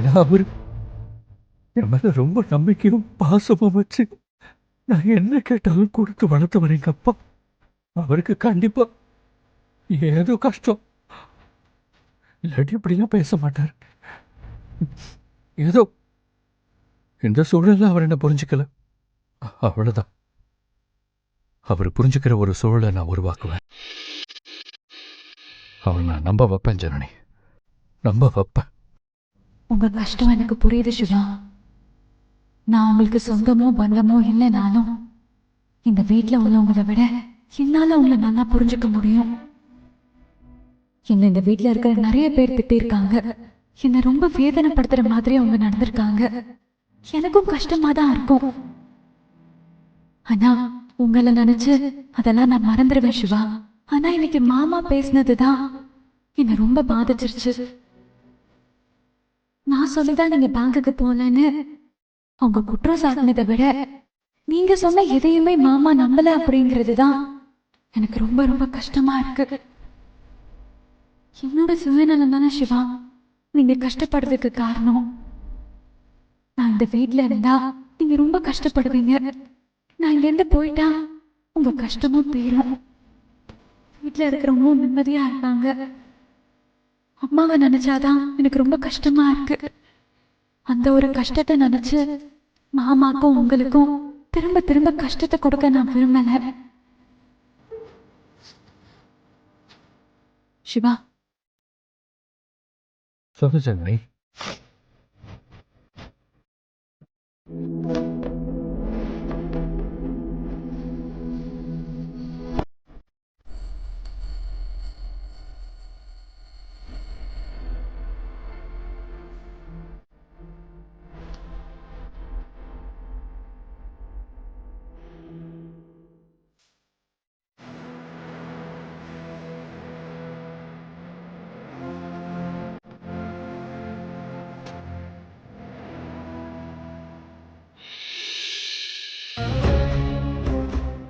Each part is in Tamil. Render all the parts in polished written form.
ஏன்னா அவரு என் மேல ரொம்ப நம்பிக்கையும் பாசமும் வச்சு நான் என்ன கேட்டாலும் கொடுத்து வளர்த்தவர் எங்க அப்பா. அவருக்கு கண்டிப்பா ஏதோ கஷ்டம், இல்லாட்டி இப்படிலாம் பேச மாட்டார். ஏதோ இந்த சூழல்ல அவர் என்ன புரிஞ்சுக்கல, அவ்வளவுதான். அவர் புரிஞ்சுக்கிற ஒரு சூழலை நான் உருவாக்குவேன். அவனை நான் நம்ப வைப்பேன் ஜனனி, நம்ப வைப்பேன். உங்க கஷ்டம் எனக்கு புரியுது சிவா. நான் உங்களுக்கு சொந்தமோ பந்தமோ இல்லைனாலும் இந்த வீட்டில் உள்ளவங்களை விட என்னால உங்களை நல்லா புரிஞ்சுக்க முடியும். என்ன இந்த வீட்டில் இருக்கிற நிறைய பேர் திட்டிருக்காங்க, என்னை ரொம்ப வேதனைப்படுத்துற மாதிரி அவங்க நடந்திருக்காங்க. எனக்கும் கஷ்டமா தான் இருக்கும். ஆனா உங்களை நினைச்சு அதெல்லாம் நான் மறந்துடுவேன் சிவா. ஆனா இன்னைக்கு மாமா பேசினதுதான் என்னை ரொம்ப பாதிச்சிருச்சு. நான் சொல்லிதான் நீங்க பேங்குக்கு போலன்னு அவங்க குற்றம் சாட்டினதை விட நீங்க சொன்ன எதையுமே மாமா நம்பல அப்படிங்கிறது தான் எனக்கு ரொம்ப ரொம்ப கஷ்டமா இருக்கு. என்னோட சுயநலம் தானே சிவா நீங்க கஷ்டப்படுறதுக்கு காரணம். நான் இந்த வீட்டுல இருந்தா நீங்க ரொம்ப கஷ்டப்படுவீங்க. நான் இங்க இருந்து போயிட்டா உங்க கஷ்டமும் தீரும். வீட்டுல இருக்கிறவங்களும் நிம்மதியா இருக்காங்க. அம்மாவை நினைச்சாதான் எனக்கு ரொம்ப கஷ்டமா இருக்கு. அந்த ஒரு கஷ்டத்தை நினைச்சு மாமாக்கும் உங்களுக்கும் திரும்ப திரும்ப கஷ்டத்தை கொடுக்க நான் விரும்பல. சிவா சொல்லு ஜனனி.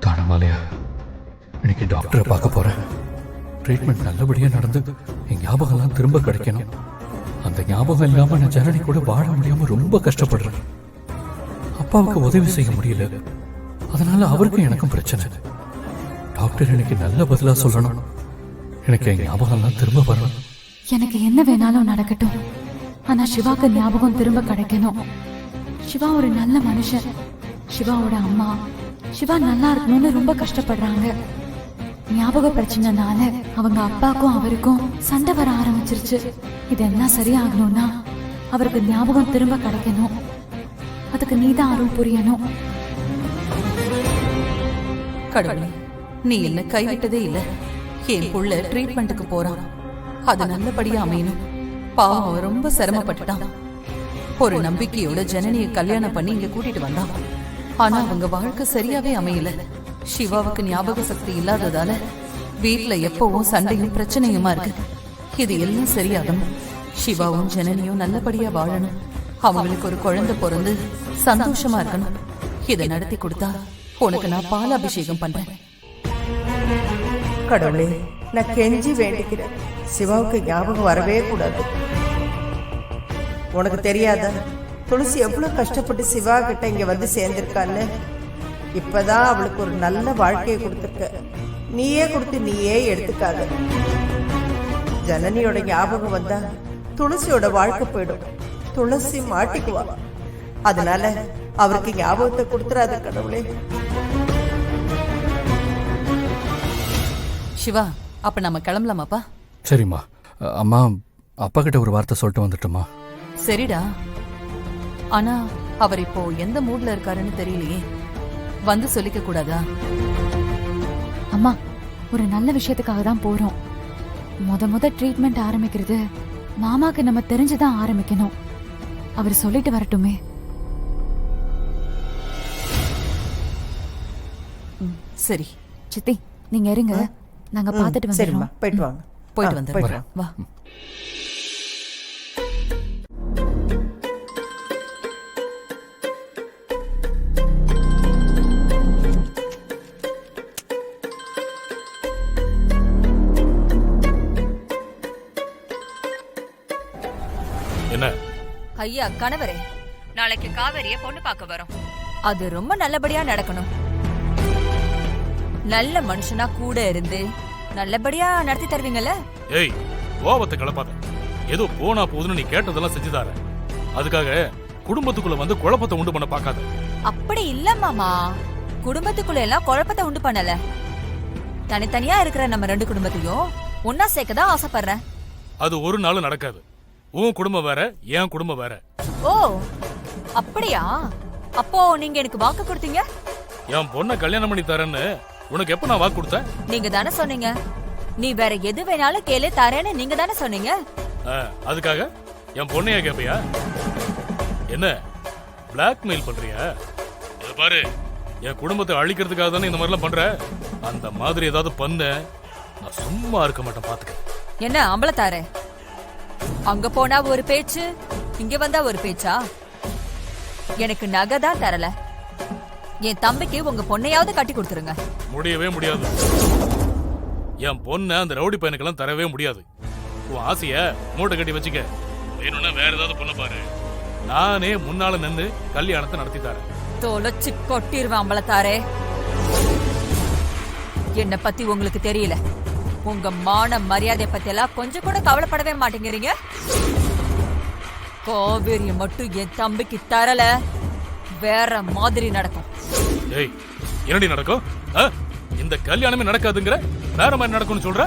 தானமாலையா, இன்னைக்கு டாக்டரை பார்க்க போறேன். ட்ரீட்மெண்ட் நல்லபடியா நடந்து என் ஞாபகம்லாம் திரும்ப கிடைக்கணும். அந்த ஞாபகம் இல்லாம நான் ஜனனி கூட வாழ முடியாம ரொம்ப கஷ்டப்படுறேன். அப்பாவுக்கு உதவி செய்ய முடியல, அதனால அவருக்கும் எனக்கும் பிரச்சனை. டாக்டர் எனக்கு நல்ல பதிலா சொல்லணும். எனக்கு என் ஞாபகம்லாம் திரும்ப வரணும். எனக்கு என்ன வேணாலும் நடக்கட்டும், ஆனா சிவாக்கு ஞாபகம் திரும்ப கிடைக்கணும். சிவா ஒரு நல்ல மனுஷன். சிவாவோட அம்மா சிவா நல்லா இருக்கணும்னு ரொம்ப கஷ்டப்படுறாங்க. ஞாபக பிரச்சனைனால அவங்க அப்பாக்கும் அவருக்கும் சண்டை வர ஆரம்பிச்சிருச்சு. இதெல்லாம் சரியாகணும்னா அவருக்கு ஞாபகம் திரும்ப கிடைக்கணும். அதுக்கு நீதான் அருள் புரியணும். கடவுளே, நீ என்ன கைவிட்டதே இல்ல. என் புள்ள ட்ரீட்மெண்ட்டுக்கு போறான், அது நல்லபடியா அமையணும். பாவம் அவன் ரொம்ப சிரமப்பட்டுட்டான். ஒரு நம்பிக்கையோட ஜனனியை கல்யாணம் பண்ணி இங்க கூட்டிட்டு வந்தான். ஆனா அவங்க வாழ்க்கை சரியாவே அமையல. சிவாவுக்கு ஞாபக சக்தி இல்லாததால வீட்டுல எப்பவும் சண்டையும் பிரச்சனையுமா இருக்கு. இது எல்லாம் சரியாகணும். சிவாவும் ஜனனியும் நல்லபடியா வாழணும். அவங்களுக்கு ஒரு குழந்தை பிறந்து சந்தோஷமா இருக்கணும். இதை நடத்தி கொடுத்தா உனக்கு நான் பாலாபிஷேகம் பண்றேன். கடவுளே, நான் கெஞ்சி வேண்டிக்கிறேன், சிவாவுக்கு ஞாபகம் வரவே கூடாது. உனக்கு தெரியாத துளசி எவ்வளவு கஷ்டப்பட்டு சிவா கிட்ட இங்க வந்து சேர்ந்திருக்கான்னு. இப்பதான் அவளுக்கு ஒரு நல்ல வாழ்க்கையை கொடுத்துருக்க. நீயே கொடுத்து நீயே எடுத்துக்காத. ஜனனியோட ஞாபகம் வந்தா துளசியோட வாழ்க்கை போயிடும். துளசி மாட்டிக்குவா. அதனால அவருக்கு ஞாபகத்தை கொடுத்துறாத கடவுளே. சிவா, அப்ப நம்ம கிளம்பலாமாப்பா? சரிம்மா. அம்மா, அப்பா கிட்ட ஒரு வார்த்தை சொல்லிட்டு வந்துட்டோமா? சரிடா. ஆனா அவர் இப்போ எந்த மூட்ல இருக்காருன்னு தெரியலையே. வந்து சொல்லிக்க கூடாதா? அம்மா, ஒரு நல்ல விஷயத்துக்காக தான் போறோம். முத ட்ரீட்மெண்ட் ஆரம்பிக்கிறது மாமாக்கு நம்ம தெரிஞ்சுதான் ஆரம்பிக்கணும். அவர் சொல்லிட்டு வரட்டுமே. சரி சித்தி, நீங்க இருங்க, நாங்க பாத்துட்டு சரிம்மா, வந்துடுறோம். போயிட்டு வாங்க. போயிட்டு போயிட்டு வந்துடுறேன். வா. என்ன ஐயா கணவரே, நாளைக்கு காவேரிய பொண்ணு பார்க்க வரோம். அது ரொம்ப நல்லபடியா நடக்கணும். நல்ல மனுஷனா கூட இருந்து நல்லபடியா நடத்தி தருவீங்கல்ல? ஏய், கோபத்தை கிளப்பாத. ஏதோ போனா போதுன்னு நீ கேட்டதெல்லாம் செஞ்சுதார. அதுக்காக குடும்பத்துக்குள்ள வந்து குழப்பத்தை உண்டு பண்ண பார்க்காத. அப்படி இல்ல மாமா, குடும்பத்துக்குள்ள எல்லாம் குழப்பத்தை உண்டு பண்ணல. தனித்தனியா இருக்கிற நம்ம 2 குடும்பத்தையும் ஒன்னா சேர்க்கதான் ஆசைப்படுறேன். அது ஒரு நாள் நடக்காது. உன் குடும்பம் வேற, என் குடும்பம் வேற. ஓ அப்படியா? அப்போ நீங்க எனக்கு வாக்கு கொடுத்தீங்க. என் பொண்ணை கல்யாணம் பண்ணி தரேன்னு உனக்கு எப்ப நான் வாக்கு கொடுத்தேன்? நீங்க தானே சொன்னீங்க. நீ வேற எது வேணாலும் கேளு தரேன்னு நீங்க தானே சொன்னீங்க. அதுக்காக என் பொண்ணையா கேப்பையா? என்ன பிளாக்மெயில் பண்றியா? இத பாரு, என் குடும்பத்தை அழிக்கிறதுக்காக தானே இந்த மாதிரிலாம் பண்ற. அந்த மாதிரி ஏதாவது பண்ண நான் சும்மா இருக்க மாட்டேன், பாத்துக்க. என்ன அம்பலத்தாரே, அங்க போனா ஒரு பேச்சு, இங்க வந்தா ஒரு பேச்சா? எனக்கு நகை தான் தரல. என் தம்பிக்கு உங்க பொண்ணையாவது கட்டி கொடுத்துருங்க. முடியவே முடியாது. என் பொண்ணை அந்த ரவுடி பையனுக்கெல்லாம் தரவே முடியாது. உன் ஆசைய மூட்டை கட்டி வச்சுக்க. வேணும்னா வேற ஏதாவது பொண்ணு பாரு. நானே முன்னால நின்று கல்யாணத்தை நடத்தி தரேன். தொலைச்சு கொட்டிருவேன் அம்பலத்தாரே. என்ன பத்தி உங்களுக்கு தெரியல. உங்க மான மரியாதை பத்தி எல்லாம் கொஞ்சம் கூட கவலைப்படவே மாட்டேங்கிறீங்க. காவேரிய மட்டும் என் தம்பிக்கு தரல, வேற மாதிரி நடக்கும். ஏய், என்னடி நடக்கும்? இந்த கல்யாணமே நடக்காதுங்கிற வேற மாதிரி நடக்கும்னு சொல்ற?